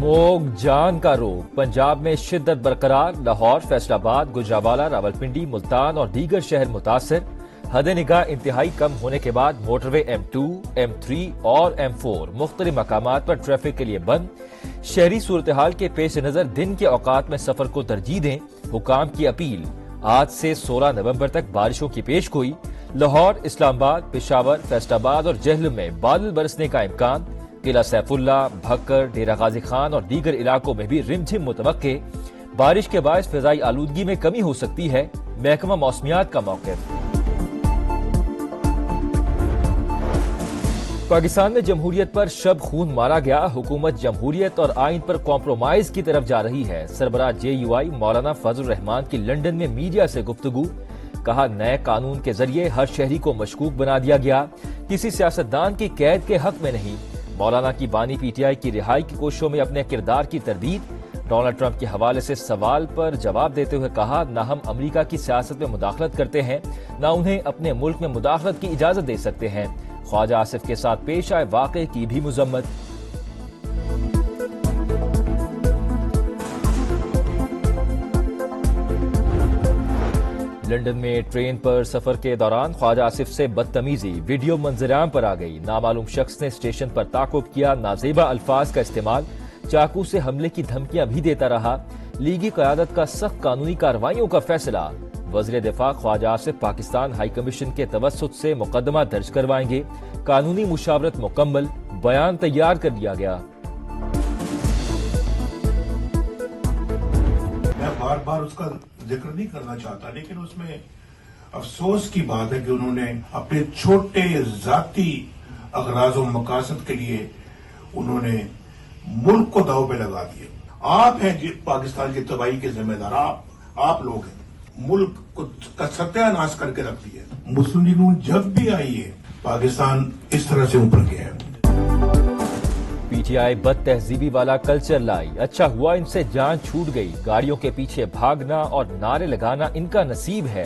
Smoke जान का रोग। पंजाब में शिद्दत बरकरार। लाहौर, फैसलाबाद, गुजरावाला, रावलपिंडी, मुल्तान और दीगर शहर मुतासर। हद निगाह इंतहाई कम होने के बाद मोटरवे M2, M3 और M4 मुख्तलिफ मकामात पर ट्रैफिक के लिए बंद। शहरी सूरत हाल के पेश नजर दिन के औकात में सफर को तरजीह दें, हुकाम की अपील। आज से 16 नवंबर तक बारिशों की पेशगोई। लाहौर, इस्लामाबाद, पेशावर, फैसलाबाद और जहलम में बादल बरसने का इम्कान। किला सैफुल्ला, भक्कर, डेरा गाजी खान और दीगर इलाकों में भी रिमझिम मुतवक्के। बारिश के बायस फिजाई आलूदगी में कमी हो सकती है, महकमा मौसमियात का मौक़िफ़। पाकिस्तान में जमहूरियत पर शब खून मारा गया। हुकूमत जमहूरियत और आइन पर कॉम्प्रोमाइज की तरफ जा रही है। सरबराह JUI मौलाना फजल रहमान की लंदन में मीडिया से गुफ्तगू। कहा, नए कानून के जरिए हर शहरी को मशकूक बना दिया गया, किसी सियासतदान की कैद के हक में नहीं। मौलाना की बानी PTI की रिहाई की कोशिशों में अपने किरदार की तरदीद। डोनाल्ड ट्रंप के हवाले से सवाल पर जवाब देते हुए कहा, न हम अमरीका की सियासत में मुदाखलत करते हैं, न उन्हें अपने मुल्क में मुदाखलत की इजाजत दे सकते हैं। ख्वाजा आसिफ के साथ पेश आए वाक़े की भी मुजम्मत। लंदन में ट्रेन पर सफर के दौरान ख्वाजा आसिफ से बदतमीजी, वीडियो मंजराम पर आ गई। नामालूम शख्स ने स्टेशन पर ताक़ुब किया, नाजेबा अल्फाज का इस्तेमाल, चाकू से हमले की धमकियां भी देता रहा। लीगी क़यादत का सख्त कानूनी कार्रवाइयों का फैसला। वज़ीर दिफा ख्वाजा आसिफ पाकिस्तान हाई कमीशन के तवस्सुत से मुकदमा दर्ज करवाएंगे। कानूनी मुशावरत मुकम्मल, बयान तैयार कर दिया गया। मैं बार बार उसका जिक्र नहीं करना चाहता, लेकिन उसमें अफसोस की बात है कि उन्होंने अपने छोटे जाती अगराज और मकासद के लिए उन्होंने मुल्क को दाव पे लगा दिया। आप हैं पाकिस्तान की तबाही के जिम्मेदार, आप लोग हैं। मुल्क को सत्यानाश करके रख दिया। मुस्लिम लीग नून जब भी आई है, पाकिस्तान इस तरह से ऊपर गया है। PTI बद तहजीबी वाला कल्चर लाई। अच्छा हुआ इनसे जान छूट गई। गाड़ियों के पीछे भागना और नारे लगाना इनका नसीब है।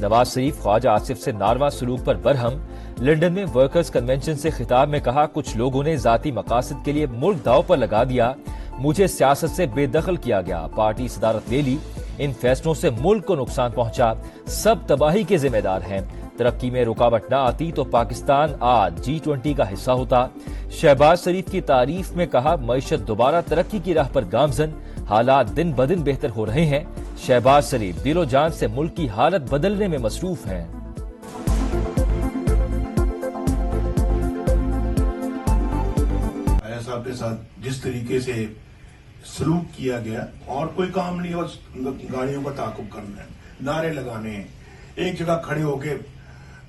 नवाज शरीफ ख्वाजा आसिफ से नारवा सलूक पर बरहम। लंदन में वर्कर्स कन्वेंशन से खिताब में कहा, कुछ लोगों ने जाती मकासद के लिए मुल्क दाव पर लगा दिया। मुझे सियासत से बेदखल किया गया, पार्टी सदारत ले ली। इन फैसलों से मुल्क को नुकसान पहुंचा, सब तबाही के जिम्मेदार हैं। तरक्की में रुकावट न आती तो पाकिस्तान आज G20 का हिस्सा होता। शहबाज शरीफ की तारीफ में कहा, मईशत दोबारा तरक्की की राह पर गामजन, हालात दिन ब दिन बेहतर हो रहे हैं। शहबाज शरीफ दिलो जान से मुल्क की हालत बदलने में मसरूफ हैं। साहब के साथ जिस तरीके से सलूक किया गया, और कोई काम नहीं, बस गाड़ियों का ताकुब करना है, नारे लगाने हैं, एक जगह खड़े होके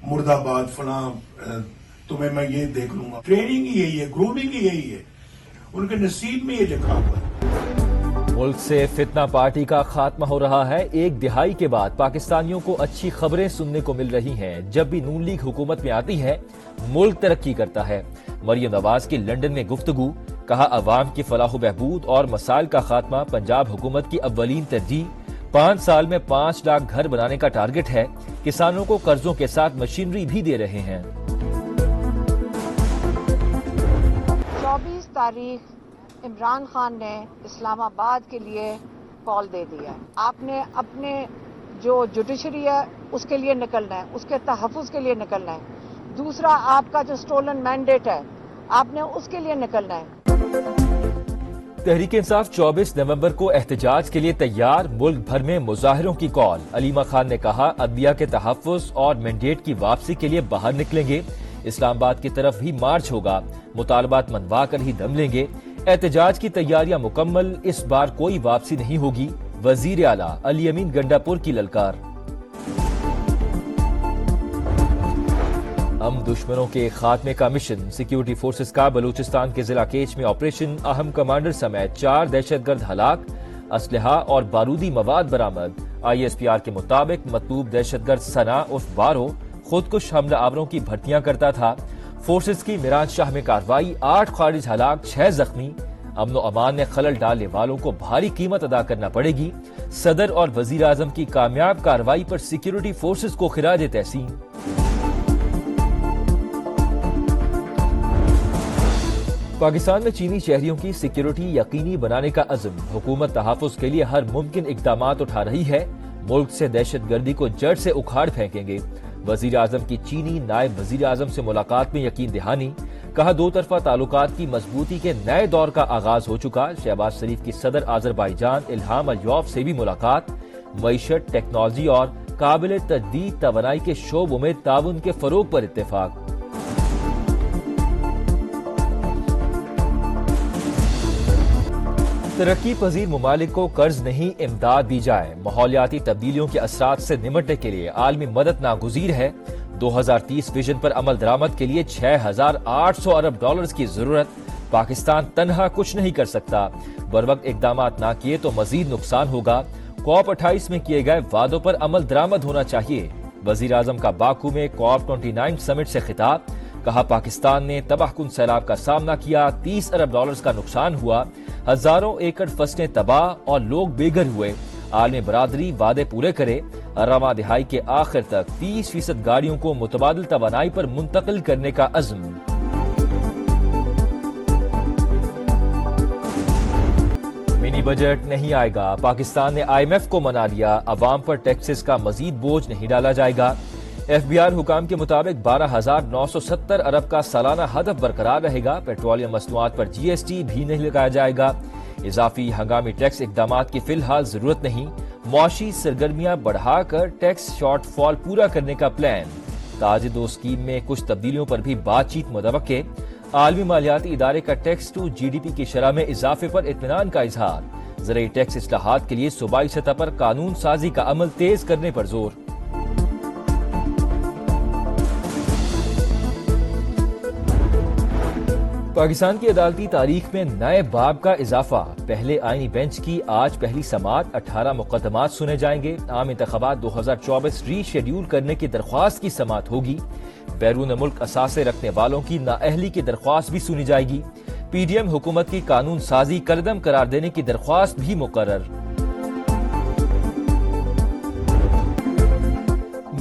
मुर्दाबाद फला, तुम्हें मैं ये देख लूंगा। ट्रेनिंग ही यही है, ग्रूमिंग ही यही है, उनके नसीब में ये लिखा हुआ है। मुल्क से फितना पार्टी का खात्मा हो रहा है। एक दिहाई के बाद पाकिस्तानियों को अच्छी खबरें सुनने को मिल रही हैं। जब भी नून लीग हुकूमत में आती है, मुल्क तरक्की करता है। मरियम नवाज की लंदन में गुफ्तगू। कहा, अवाम की फलाह बहबूद और मसाइल का खात्मा पंजाब हुकूमत की अव्वलीन तरजीह। 5 साल में 5 लाख घर बनाने का टारगेट है। किसानों को कर्जों के साथ मशीनरी भी दे रहे हैं। 24 तारीख इमरान खान ने इस्लामाबाद के लिए कॉल दे दिया है। आपने अपने जो जुडिशरी है उसके लिए निकलना है, उसके तहफ़्फ़ुज़ के लिए निकलना है। दूसरा, आपका जो स्टोलन मैंडेट है, आपने उसके लिए निकलना है। तहरीक इंसाफ 24 नवंबर को एहतजाज के लिए तैयार। मुल्क भर में मुजाहिरों की कॉल। अलीमा खान ने कहा, अदलिया के तहफ़्फ़ुज़ और मैंडेट की वापसी के लिए बाहर निकलेंगे। इस्लामाबाद की तरफ भी मार्च होगा। मुतालबात मनवा कर ही दम लेंगे। एहतजाज की तैयारियां मुकम्मल, इस बार कोई वापसी नहीं होगी। वजीर आला अली अमीन गंडापुर की ललकार। हम दुश्मनों के खात्मे का मिशन। सिक्योरिटी फोर्सेस का बलूचिस्तान के जिला केच में ऑपरेशन। अहम कमांडर समेत 4 दहशतगर्द हलाक। असलहा और बारूदी मवाद बरामद। ISPR के मुताबिक मतलूब दहशतगर्द सना उर्फ बारो खुदकुश हमला आवरों की भर्तियां करता था। फोर्सेस की मिराज शाह में कार्रवाई, 8 खारिज हलाक, 6 जख्मी। अमन अमान में खलल डालने वालों को भारी कीमत अदा करना पड़ेगी। सदर और वजीर आजम की कामयाब कार्रवाई पर सिक्योरिटी फोर्सेस को खिराज तहसीन। پاکستان میں چینی شہریوں کی سیکیورٹی یقینی بنانے کا عزم، حکومت تحفظ کے لیے ہر ممکن اقدامات اٹھا رہی ہے، ملک سے دہشت گردی کو جڑ سے اکھاڑ پھینکیں گے۔ وزیر اعظم کی چینی نائب وزیر اعظم سے ملاقات میں یقین دہانی، کہا دو طرفہ تعلقات کی مضبوطی کے نئے دور کا آغاز ہو چکا۔ شہباز شریف کی صدر آذربائیجان الہام علیوف سے بھی ملاقات، معیشت، ٹیکنالوجی اور قابل تجدید توانائی کے شعبوں میں تعاون کے فروغ پر اتفاق۔ ترقی پذیر ممالک کو قرض نہیں امداد دی جائے، ماحولیاتی تبدیلیوں کے اثرات سے نمٹنے کے لیے عالمی مدد ناگزیر ہے۔ 2030 ویژن پر عمل درآمد کے لیے 6,800 ارب ڈالرز کی ضرورت، پاکستان تنہا کچھ نہیں کر سکتا، بروقت اقدامات نہ کیے تو مزید نقصان ہوگا۔ کوپ 28 میں کیے گئے وعدوں پر عمل درآمد ہونا چاہیے۔ وزیر اعظم کا باکو میں کوپ 29 سمٹ سے خطاب، کہا پاکستان نے تباہ کن سیلاب کا سامنا کیا، 30 ارب ڈالرز کا نقصان ہوا، ہزاروں ایکڑ فصلیں تباہ اور لوگ بے گھر ہوئے۔ عالمی برادری وعدے پورے کرے، رواں دہائی کے آخر تک 30% گاڑیوں کو متبادل توانائی پر منتقل کرنے کا عزم۔ منی بجٹ نہیں آئے گا، پاکستان نے IMF کو منا لیا، عوام پر ٹیکسز کا مزید بوجھ نہیں ڈالا جائے گا۔ FBR حکام کے مطابق 12,970 ارب کا سالانہ ہدف برقرار رہے گا، پیٹرولیم مصنوعات پر GST بھی نہیں لگایا جائے گا، اضافی ہنگامی ٹیکس اقدامات کی فی الحال ضرورت نہیں، معاشی سرگرمیاں بڑھا کر ٹیکس شارٹ فال پورا کرنے کا پلان، تاج دو اسکیم میں کچھ تبدیلیوں پر بھی بات چیت متوقع، عالمی مالیاتی ادارے کا ٹیکس ٹو GDP کی شرح میں اضافے پر اطمینان کا اظہار، زرعی ٹیکس اصلاحات کے لیے صوبائی سطح پر قانون سازی کا عمل تیز کرنے پر زور۔ پاکستان کی عدالتی تاریخ میں نئے باب کا اضافہ، پہلے آئینی بینچ کی آج پہلی سماعت، 18 مقدمات سنے جائیں گے، عام انتخابات 2024 ری شیڈیول کرنے کی درخواست کی سماعت ہوگی، بیرون ملک اثاثے رکھنے والوں کی نااہلی کی درخواست بھی سنی جائے گی، PDM حکومت کی قانون سازی کالعدم قرار دینے کی درخواست بھی مقرر۔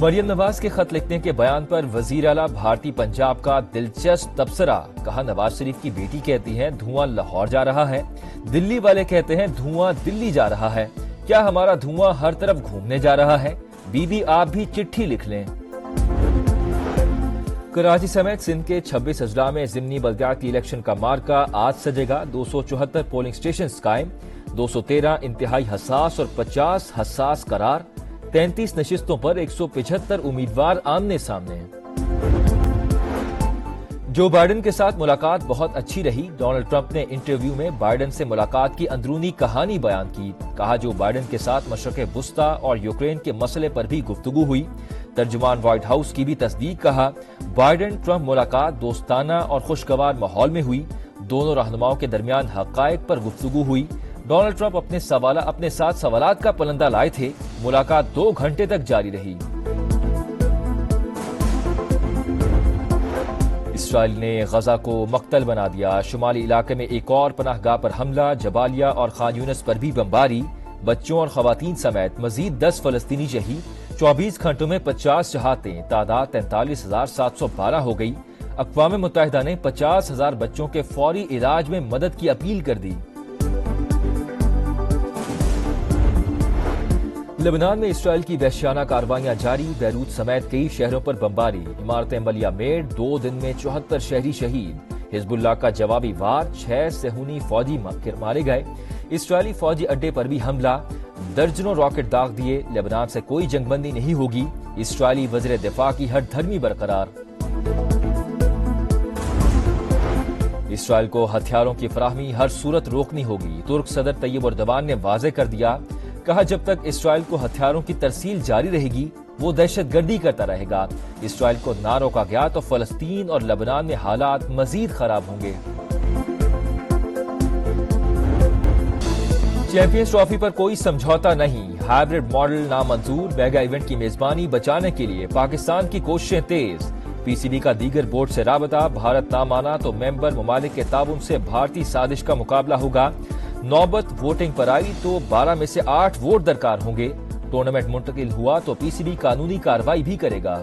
مریم نواز کے خط لکھنے کے بیان پر وزیر اعلیٰ بھارتی پنجاب کا دلچسپ تبصرہ، کہا نواز شریف کی بیٹی کہتی ہیں دھواں لاہور جا رہا ہے، دلی والے کہتے ہیں دھواں دلی جا رہا ہے، کیا ہمارا دھواں ہر طرف گھومنے جا رہا ہے؟ بی بی آپ بھی چٹھی لکھ لیں۔ کراچی سمیت سندھ کے 26 اضلاع میں ضمنی بلدیاتی الیکشن کا مارکہ آج سجے گا، 274 پولنگ سٹیشنز قائم، 213 انتہائی حساس اور 50 حساس قرار، 33 نشستوں پر 175 امیدوار آمنے سامنے۔ جو بائیڈن کے ساتھ ملاقات بہت اچھی رہی، ڈونلڈ ٹرمپ نے انٹرویو میں بائیڈن سے ملاقات کی اندرونی کہانی بیان کی، کہا جو بائیڈن کے ساتھ مشرق وسطیٰ اور یوکرین کے مسئلے پر بھی گفتگو ہوئی، ترجمان وائٹ ہاؤس کی بھی تصدیق، کہا بائیڈن ٹرمپ ملاقات دوستانہ اور خوشگوار ماحول میں ہوئی، دونوں رہنماؤں کے درمیان حقائق پر گفتگو ہوئی، ڈونلڈ ٹرمپ اپنے ساتھ سوالات کا پلندہ لائے تھے، ملاقات 2 گھنٹے تک جاری رہی۔ اسرائیل نے غزہ کو مقتل بنا دیا، شمالی علاقے میں ایک اور پناہ گاہ پر حملہ، جبالیہ اور خان یونس پر بھی بمباری، بچوں اور خواتین سمیت مزید 10 فلسطینی شہید، 24 گھنٹوں میں 50 شہادتیں، تعداد 43,712 ہو گئی۔ اقوام متحدہ نے 50,000 بچوں کے فوری علاج میں مدد کی اپیل کر دی۔ لبنان میں اسرائیل کی وحشیانہ کارروائیاں جاری، بیروت سمیت کئی شہروں پر بمباری، عمارتیں ملیہ میٹ، 2 دن میں 74 شہری شہید، حزب اللہ کا جوابی وار، 6 صہیونی فوجی مارے گئے، اسرائیلی فوجی اڈے پر بھی حملہ، درجنوں راکٹ داغ دیے، لبنان سے کوئی جنگ بندی نہیں ہوگی، اسرائیلی وزیر دفاع کی ہٹ دھرمی برقرار۔ اسرائیل کو ہتھیاروں کی فراہمی ہر صورت روکنی ہوگی، ترک صدر طیب اردوان نے واضح کر دیا، کہا جب تک اسرائیل کو ہتھیاروں کی ترسیل جاری رہے گی وہ دہشت گردی کرتا رہے گا، اسرائیل کو نہ روکا گیا تو فلسطین اور لبنان میں حالات مزید خراب ہوں گے۔ چیمپئنز ٹرافی پر کوئی سمجھوتا نہیں، ہائیبرڈ ماڈل نامنظور، میگا ایونٹ کی میزبانی بچانے کے لیے پاکستان کی کوششیں تیز، PCB کا دیگر بورڈ سے رابطہ، بھارت نہ مانا تو ممبر ممالک کے تعاون سے بھارتی سازش کا مقابلہ ہوگا، نوبت ووٹنگ پر آئی تو 12 میں سے 8 ووٹ درکار ہوں گے، ٹورنامنٹ منتقل ہوا تو PCB قانونی کارروائی بھی کرے گا۔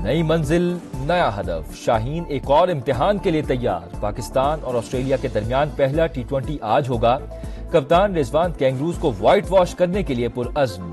نئی منزل نیا ہدف، شاہین ایک اور امتحان کے لیے تیار۔ پاکستان اور آسٹریلیا کے درمیان پہلا T20 آج ہوگا۔ کپتان رضوان کینگروز کو وائٹ واش کرنے کے لیے پرعزم۔